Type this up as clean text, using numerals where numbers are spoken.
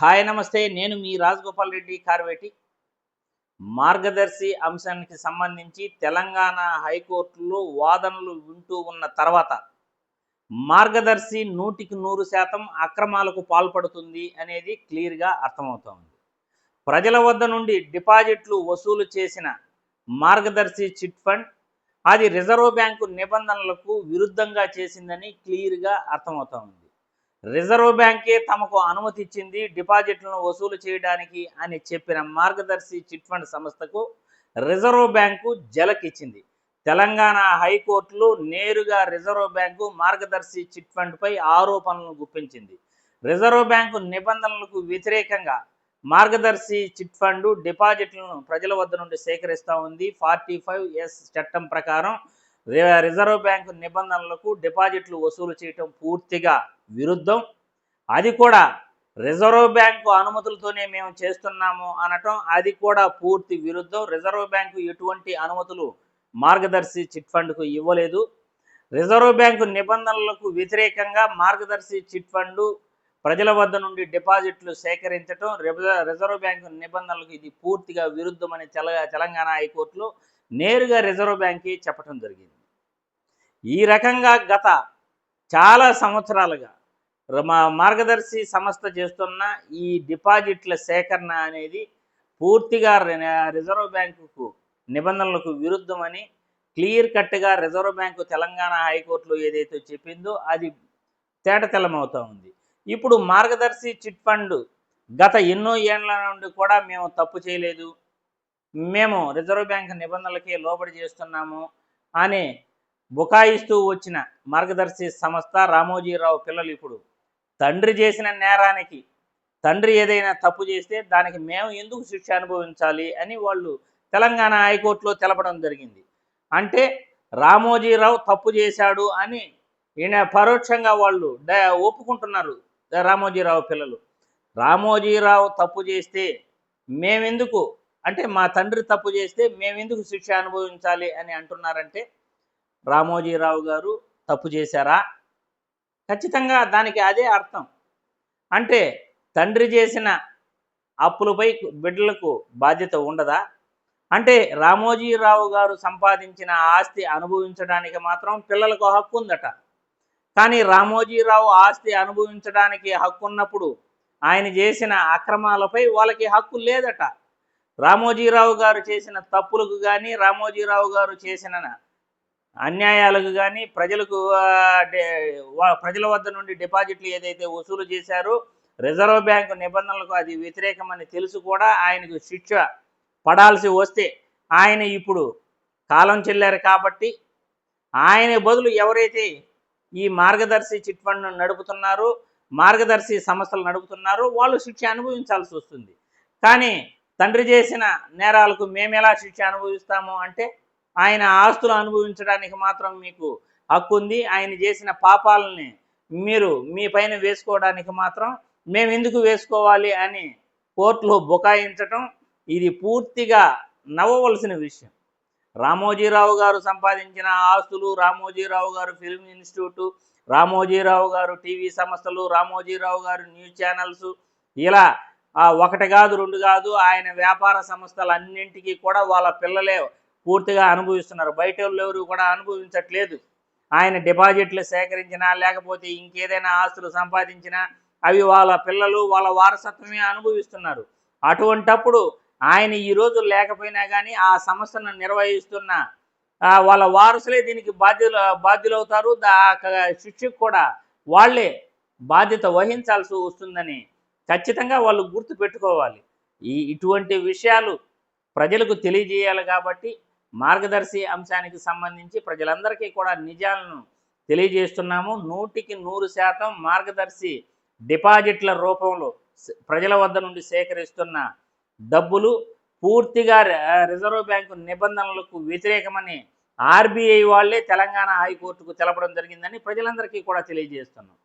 Hi నమస్తే. నేను మీ రాజగోపాల్ రెడ్డి కార్వేటి. మార్గదర్శి అంశానికి సంబంధించి తెలంగాణ హైకోర్టులో వాదనలు వింటూ ఉన్న తర్వాత మార్గదర్శి 100% అక్రమాలకు పాల్పడుతుంది అనేది క్లియర్గా అర్థమవుతోంది. ప్రజల వద్ద నుండి డిపాజిట్లు వసూలు చేసిన మార్గదర్శి చిట్ ఫండ్ అది రిజర్వ్ బ్యాంకు నిబంధనలకు విరుద్ధంగా చేసిందని క్లియర్గా అర్థమవుతోంది. రిజర్వ్ బ్యాంకే తమకు అనుమతి ఇచ్చింది డిపాజిట్లను వసూలు చేయడానికి అని చెప్పిన మార్గదర్శి చిట్ ఫండ్ సంస్థకు రిజర్వ్ బ్యాంకు జలకిచ్చింది. తెలంగాణ హైకోర్టులో నేరుగా రిజర్వ్ బ్యాంకు మార్గదర్శి చిట్ ఫండ్పై ఆరోపణలను గుప్పించింది. రిజర్వ్ బ్యాంకు నిబంధనలకు వ్యతిరేకంగా మార్గదర్శి చిట్ ఫండ్ డిపాజిట్లను ప్రజల వద్ద నుండి సేకరిస్తూ ఉంది. 45S చట్టం ప్రకారం రిజర్వ్ బ్యాంకు నిబంధనలకు డిపాజిట్లు వసూలు చేయటం పూర్తిగా విరుద్ధం. అది కూడా రిజర్వ్ బ్యాంకు అనుమతులతోనే మేము చేస్తున్నాము అనటం అది కూడా పూర్తి విరుద్ధం. రిజర్వ్ బ్యాంకు ఎటువంటి అనుమతులు మార్గదర్శి చిట్ ఫండ్కు ఇవ్వలేదు. రిజర్వ్ బ్యాంకు నిబంధనలకు వ్యతిరేకంగా మార్గదర్శి చిట్ ఫండ్ ప్రజల వద్ద నుండి డిపాజిట్లు సేకరించడం రిజర్వ్ బ్యాంకు నిబంధనలకు ఇది పూర్తిగా విరుద్ధమని తెలంగాణ హైకోర్టులో నేరుగా రిజర్వ్ బ్యాంకే చెప్పడం జరిగింది. ఈ రకంగా గత చాలా సంవత్సరాలుగా మార్గదర్శి సంస్థ చేస్తున్న ఈ డిపాజిట్ల సేకరణ అనేది పూర్తిగా రిజర్వ్ బ్యాంకుకు నిబంధనలకు విరుద్ధమని క్లియర్ కట్గా రిజర్వ్ బ్యాంకు తెలంగాణ హైకోర్టులో ఏదైతే చెప్పిందో అది తేటతెల్లమవుతూ ఉంది. ఇప్పుడు మార్గదర్శి చిట్ ఫండ్ గత ఎన్నో ఏళ్ల నుండి కూడా మేము తప్పు చేయలేదు, మేము రిజర్వ్ బ్యాంకు నిబంధనలకే లోబడి చేస్తున్నాము అని బుకాయిస్తూ వచ్చిన మార్గదర్శి సంస్థ రామోజీరావు పిల్లలు ఇప్పుడు తండ్రి చేసిన నేరానికి తండ్రి ఏదైనా తప్పు చేస్తే దానికి మేము ఎందుకు శిక్ష అనుభవించాలి అని వాళ్ళు తెలంగాణ హైకోర్టులో తెలపడం జరిగింది. అంటే రామోజీరావు తప్పు చేశాడు అని ఈయన పరోక్షంగా వాళ్ళు ఒప్పుకుంటున్నారు. రామోజీరావు పిల్లలు రామోజీరావు తప్పు చేస్తే మేమెందుకు, అంటే మా తండ్రి తప్పు చేస్తే మేమెందుకు శిక్ష అనుభవించాలి అని అంటున్నారంటే రామోజీరావు గారు తప్పు చేశారా? ఖచ్చితంగా దానికి అదే అర్థం. అంటే తండ్రి చేసిన అప్పులపై బిడ్డలకు బాధ్యత ఉండదా? అంటే రామోజీరావు గారు సంపాదించిన ఆస్తి అనుభవించడానికి మాత్రం పిల్లలకు హక్కు ఉందట. కానీ రామోజీరావు ఆస్తి అనుభవించడానికి హక్కు ఉన్నప్పుడు ఆయన చేసిన అక్రమాలపై వాళ్ళకి హక్కు లేదట. రామోజీరావు గారు చేసిన తప్పులకు కానీ రామోజీరావు గారు చేసిన అన్యాయాలకు కానీ ప్రజల వద్ద నుండి డిపాజిట్లు ఏదైతే వసూలు చేశారో రిజర్వ్ బ్యాంకు నిబంధనలకు అది వ్యతిరేకమని తెలుసు కూడా ఆయనకు శిక్ష పడాల్సి వస్తే ఆయన ఇప్పుడు కాలం చెల్లారు కాబట్టి ఆయన బదులు ఎవరైతే ఈ మార్గదర్శి చిట్ ఫండ్ నడుపుతున్నారో మార్గదర్శి సంస్థలు నడుపుతున్నారో వాళ్ళు శిక్ష అనుభవించాల్సి వస్తుంది. కానీ తండ్రి చేసిన నేరాలకు మేము ఎలా శిక్ష అనుభవిస్తాము అంటే ఆయన ఆస్తులు అనుభవించడానికి మాత్రం మీకు హక్కు ఉంది, ఆయన చేసిన పాపాలని మీరు మీ పైన వేసుకోవడానికి మాత్రం మేము ఎందుకు వేసుకోవాలి అని కోర్టులో బుకాయించటం ఇది పూర్తిగా నవ్వవలసిన విషయం. రామోజీరావు గారు సంపాదించిన ఆస్తులు, రామోజీరావు గారు ఫిల్మ్ ఇన్స్టిట్యూటు, రామోజీరావు గారు టీవీ సంస్థలు, రామోజీరావు గారు న్యూస్ ఛానల్స్, ఇలా ఒకటి కాదు రెండు కాదు ఆయన వ్యాపార సంస్థలన్నింటికీ కూడా వాళ్ళ పిల్లలే పూర్తిగా అనుభవిస్తున్నారు. బయట వాళ్ళు ఎవరు కూడా అనుభవించట్లేదు. ఆయన డిపాజిట్లు సేకరించినా లేకపోతే ఇంకేదైనా ఆస్తులు సంపాదించినా అవి వాళ్ళ పిల్లలు వాళ్ళ వారసత్వమే అనుభవిస్తున్నారు. అటువంటప్పుడు ఆయన ఈరోజు లేకపోయినా కానీ ఆ సంస్థను నిర్వహిస్తున్న వాళ్ళ వారసులే దీనికి బాధ్యులవుతారు. శిక్షకు కూడా వాళ్ళే బాధ్యత వహించాల్సి వస్తుందని ఖచ్చితంగా వాళ్ళు గుర్తుపెట్టుకోవాలి. ఇటువంటి విషయాలు ప్రజలకు తెలియజేయాలి కాబట్టి మార్గదర్శి అంశానికి సంబంధించి ప్రజలందరికీ కూడా నిజాలను తెలియజేస్తున్నాము. 100% మార్గదర్శి డిపాజిట్ల రూపంలో ప్రజల వద్ద నుండి సేకరిస్తున్న డబ్బులు పూర్తిగా రిజర్వ్ బ్యాంకు నిబంధనలకు వ్యతిరేకమని ఆర్బీఐ వాళ్ళే తెలంగాణ హైకోర్టుకు తెలపడం జరిగిందని ప్రజలందరికీ కూడా తెలియజేస్తున్నాం.